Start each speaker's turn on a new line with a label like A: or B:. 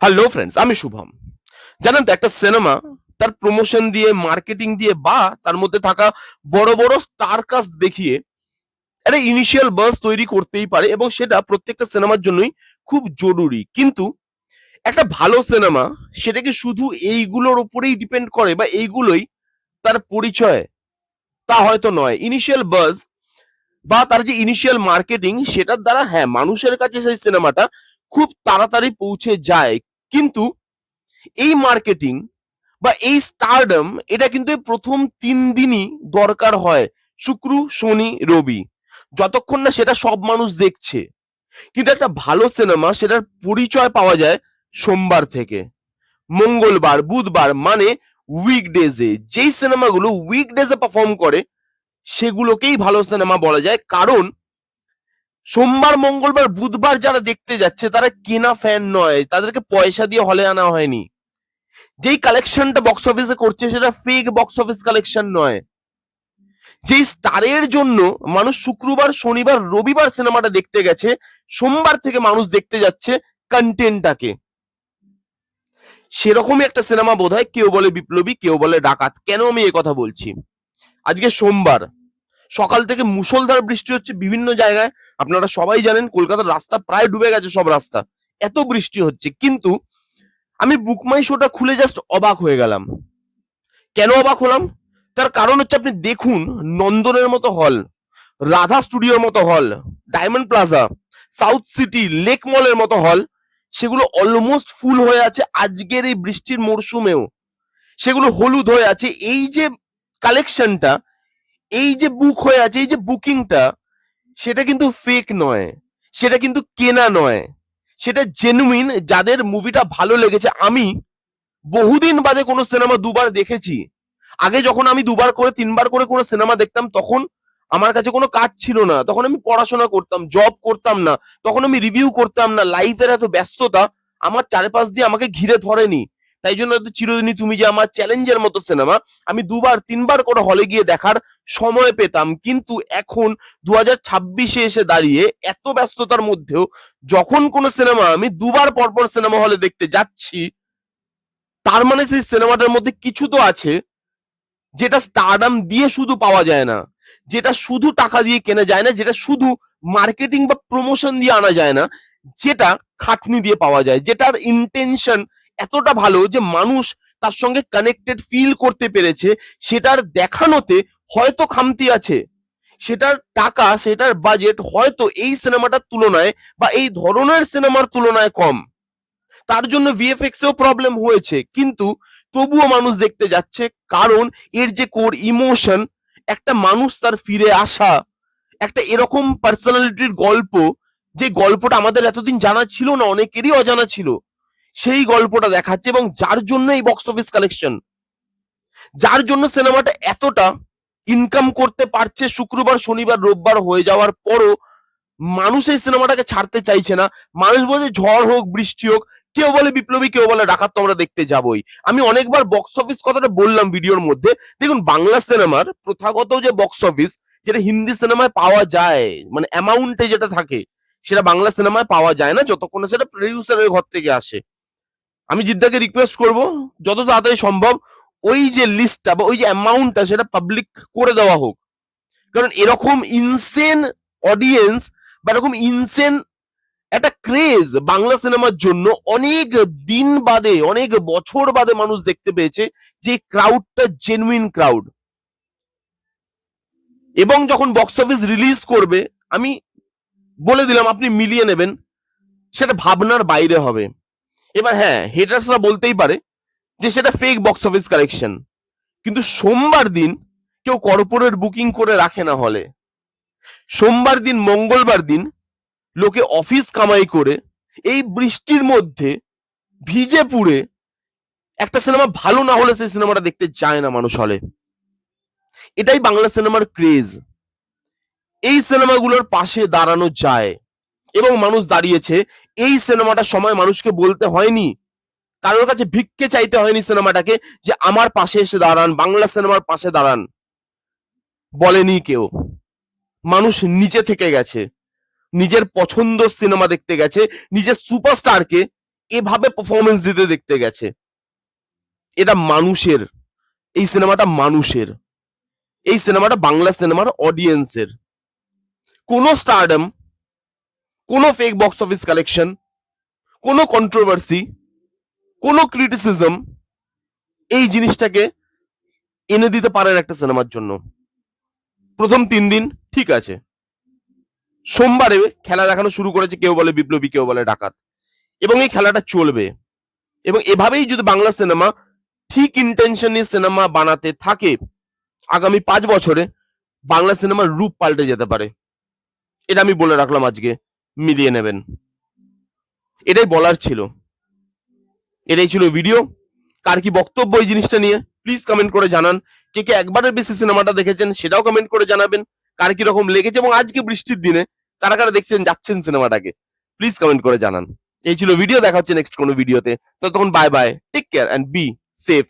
A: Hello friends, আমি শুভম। জানেন তো, একটা সিনেমা তার প্রমোশন দিয়ে, মার্কেটিং দিয়ে বা তার মধ্যে থাকা বড় বড় স্টার কাস্ট দেখিয়ে একটা ইনিশিয়াল বাজ তৈরি করতেই পারে, এবং সেটা প্রত্যেকটা সিনেমার জন্যই খুব জরুরি। কিন্তু একটা ভালো সিনেমা সেটা কি শুধু এইগুলোর উপরেই ডিপেন্ড করে বা এইগুলোই তার পরিচয়? তা হয়তো নয়। ইনিশিয়াল বাজ বা তার যে ইনিশিয়াল মার্কেটিং, সেটার দ্বারা হ্যাঁ মানুষের কাছে সেই সিনেমাটা খুব তাড়াতাড়ি পৌঁছে যায়। কিন্তু এই মার্কেটিং বা এই স্টারডম, এটা কিন্তু এই প্রথম 3 দিনই দরকার হয়, শুক্র শনি রবি, যতক্ষণ না সেটা সব মানুষ দেখছে। কিন্তু একটা ভালো সিনেমা সেটার পরিচয় পাওয়া যায় সোমবার থেকে। মঙ্গলবার, বুধবার, মানে উইকডেজে। যেই সিনেমাগুলো উইকডেজে পারফর্ম করে সেগুলোকেই ভালো সিনেমা বলা যায়। কারণ সোমবার, মঙ্গলবার, বুধবার যারা দেখতে যাচ্ছে তারা কেনা ফ্যান নয়, তাদেরকে পয়সা দিয়ে হলে আনা হয়নি। যেই কালেকশনটা বক্স অফিসে করছে সেটা ফেক বক্স অফিস কালেকশন নয়। যেই স্টারের জন্য মানুষ শুক্রবার, শনিবার, রবিবার সিনেমাটা দেখতে গেছে, সোমবার থেকে মানুষ দেখতে যাচ্ছে কন্টেন্টটাকে। সেরকমই একটা সিনেমা বোধহয় কেউ বলে বিপ্লবী, কেউ বলে ডাকাত। কেন আমি এ কথা বলছি? আজকে সোমবার সকাল থেকে মুষলধার বৃষ্টি হচ্ছে বিভিন্ন জায়গায়। আপনারা সবাই জানেন কলকাতার রাস্তা প্রায় ডুবে গেছে, সব রাস্তা, এত বৃষ্টি হচ্ছে। কিন্তু আমি বুকমাই শোটা খুলে জাস্ট অবাক হয়ে গেলাম। কেন অবাক হলাম? তার কারণ হচ্ছে, আপনি দেখুন, নন্দনের মতো হল, রাধা স্টুডিওর মতো হল, diamond plaza, south city, lake মলের মতো হল, সেগুলো অলমোস্ট ফুল হয়ে আছে আজকের এই বৃষ্টির মরশুমেও। সেগুলো হলুদ হয়ে আছে। এই যে কালেকশনটা, এই যে বুক হয়ে আছে, এই যে বুকিংটা, সেটা কিন্তু ফেক নয়, সেটা কিন্তু কেনা নয়, সেটা জেনুইন। যাদের মুভিটা ভালো লেগেছে, আমি বহুদিন বাদে কোনো সিনেমা দুবার দেখেছি। আগে যখন আমি দুবার করে, তিনবার করে কোনো সিনেমা দেখতাম, তখন আমার কাছে কোনো কাজ ছিল না, তখন আমি পড়াশোনা করতাম, জব করতাম না, তখন আমি রিভিউ করতাম না। লাইফের এত ব্যস্ততা আমার চারপাশ দিয়ে আমাকে ঘিরে ধরেনি। তাই জন্য চিরদিনই তুমি যে আমার, চ্যালেঞ্জের মতো সিনেমা আমি দুবার তিনবার করে হলে গিয়ে দেখার সময় পেতাম। কিন্তু এখন 2026-এ এসে দাঁড়িয়ে এত ব্যস্ততার মধ্যেও যখন কোনো সিনেমা আমি দুবার পরপর সিনেমা হলে দেখতে যাচ্ছি, তার মানে সেই সিনেমাটার মধ্যে কিছু তো আছে যেটা স্টারডাম দিয়ে শুধু পাওয়া যায় না, যেটা শুধু টাকা দিয়ে কেনা যায় না, যেটা শুধু মার্কেটিং বা প্রমোশন দিয়ে আনা যায় না, যেটা খাটনি দিয়ে পাওয়া যায়, যেটার ইন্টেনশন এতটা ভালো যে মানুষ তার সঙ্গে কানেক্টেড ফিল করতে পেরেছে। সেটার দেখানোতে হয়তো খামতি আছে, সেটার টাকা, সেটার বাজেট হয়তো এই সিনেমাটার তুলনায় বা এই ধরনের সিনেমার তুলনায় কম, তার জন্য ভিএফএক্স এও প্রবলেম হয়েছে, কিন্তু তবুও মানুষ দেখতে যাচ্ছে। কারণ এর যে কোর ইমোশন, একটা মানুষ তার ফিরে আসা, একটা এরকম পার্সোনালিটির গল্প, যে গল্পটা আমাদের এতদিন জানা ছিল না, অনেকেরই অজানা ছিল, সেই গল্পটা দেখাচ্ছে। এবং যার জন্য এই বক্স অফিস কালেকশন, যার জন্য সিনেমাটা এতটা ইনকাম করতে পারছে, শুক্রবার, শনিবার, রোববার হয়ে যাওয়ার পরও মানুষ এই সিনেমাটাকে ছাড়তে চাইছে না। মানুষ বলছে ঝড় হোক, বৃষ্টি হোক, কেউ বলে বিপ্লবী, কেউ বলে ডাকাত, তো আমরা দেখতে যাবই। আমি অনেকবার বক্স অফিস কথাটা বললাম ভিডিওর মধ্যে। দেখুন, বাংলা সিনেমার প্রথাগত যে বক্স অফিস, যেটা হিন্দি সিনেমায় পাওয়া যায়, মানে অ্যামাউন্টে যেটা থাকে, সেটা বাংলা সিনেমায় পাওয়া যায় না যতক্ষণ না সেটা প্রডিউসারের ঘর থেকে আসে। আমি জিদ্দাকে রিকোয়েস্ট করব যত তাড়াতাড়ি সম্ভব ওই যে লিস্টটা বা ওই যে অ্যামাউন্টটা সেটা পাবলিক করে দেওয়া হোক। কারণ এরকম ইনসেন অডিয়েন্স বা এরকম ইনসেন একটা ক্রেজ বাংলা সিনেমার জন্য অনেক দিন বাদে, অনেক বছর বাদে মানুষ দেখতে পেয়েছে, যে ক্রাউডটা জেনুইন ক্রাউড। এবং যখন বক্স অফিস রিলিজ করবে, আমি বলে দিলাম, আপনি মিলিয়ে নেবেন, সেটা ভাবনার বাইরে হবে। এবার হ্যাঁ, হেটার্সরা বলতেই পারে যে সেটা ফেক বক্স অফিস কালেকশন, কিন্তু সোমবার দিন কেউ কর্পোরেট বুকিং করে রাখে না হলে। সোমবার দিন, মঙ্গলবার দিন লোকে অফিস কামাই করে এই বৃষ্টির মধ্যে ভিজে পুড়ে একটা সিনেমা ভালো না হলে সেই সিনেমাটা দেখতে যায় না মানুষ হলে। এটাই বাংলা সিনেমার ক্রেজ। এই সিনেমাগুলোর পাশে দাঁড়ানো যায়, এবং মানুষ দাঁড়িয়েছে। এই সিনেমাটার সময় মানুষকে বলতে হয়নি, কারোর কাছে ভিক্ষে চাইতে হয়নি সিনেমাটাকে যে আমার পাশে এসে দাঁড়ান, বাংলা সিনেমার পাশে দাঁড়ান, বলেনি কেউ। মানুষ নিচে থেকে গেছে, নিজের পছন্দ সিনেমা দেখতে গেছে, নিজের সুপারস্টারকে এভাবে পারফরমেন্স দিতে দেখতে গেছে। এটা মানুষের, এই সিনেমাটা মানুষের, এই সিনেমাটা বাংলা সিনেমার অডিয়েন্সের। কোনো স্টারডম, কোনো ফেক বক্স অফিস কালেকশন, কোনো কন্ট্রোভার্সি, কোনো ক্রিটিসিজম এই জিনিসটাকে এনে দিতে পারেন একটা সিনেমার জন্য। প্রথম 3 দিন ঠিক আছে, সোমবারে খেলা দেখানো শুরু করেছে, কেউ বলে বিপ্লবী, কেউ বলে ডাকাত, এবং এই খেলাটা চলবে। এবং এভাবেই যদি বাংলা সিনেমা ঠিক ইন্টেনশন নিয়ে সিনেমা বানাতে থাকে, আগামী 5 বছরে বাংলা সিনেমার রূপ পাল্টে যেতে পারে। এটা আমি বলে রাখলাম, আজকে মিলিয়ে নেবেন। এটাই বলার ছিল, এটাই ছিল ভিডিও। কার কি বক্তব্য এই জিনিসটা নিয়ে প্লিজ কমেন্ট করে জানান। কে কে একবারের বেশি সিনেমাটা দেখেছেন সেটাও কমেন্ট করে জানাবেন। কার কি রকম লেগেছে, এবং আজকে বৃষ্টির দিনে কারা কারা দেখছেন যাচ্ছেন সিনেমাটাকে, প্লিজ কমেন্ট করে জানান। এই ছিল ভিডিও, দেখা হচ্ছে নেক্সট কোনো ভিডিওতে। ততক্ষণ bye bye, take care and be safe.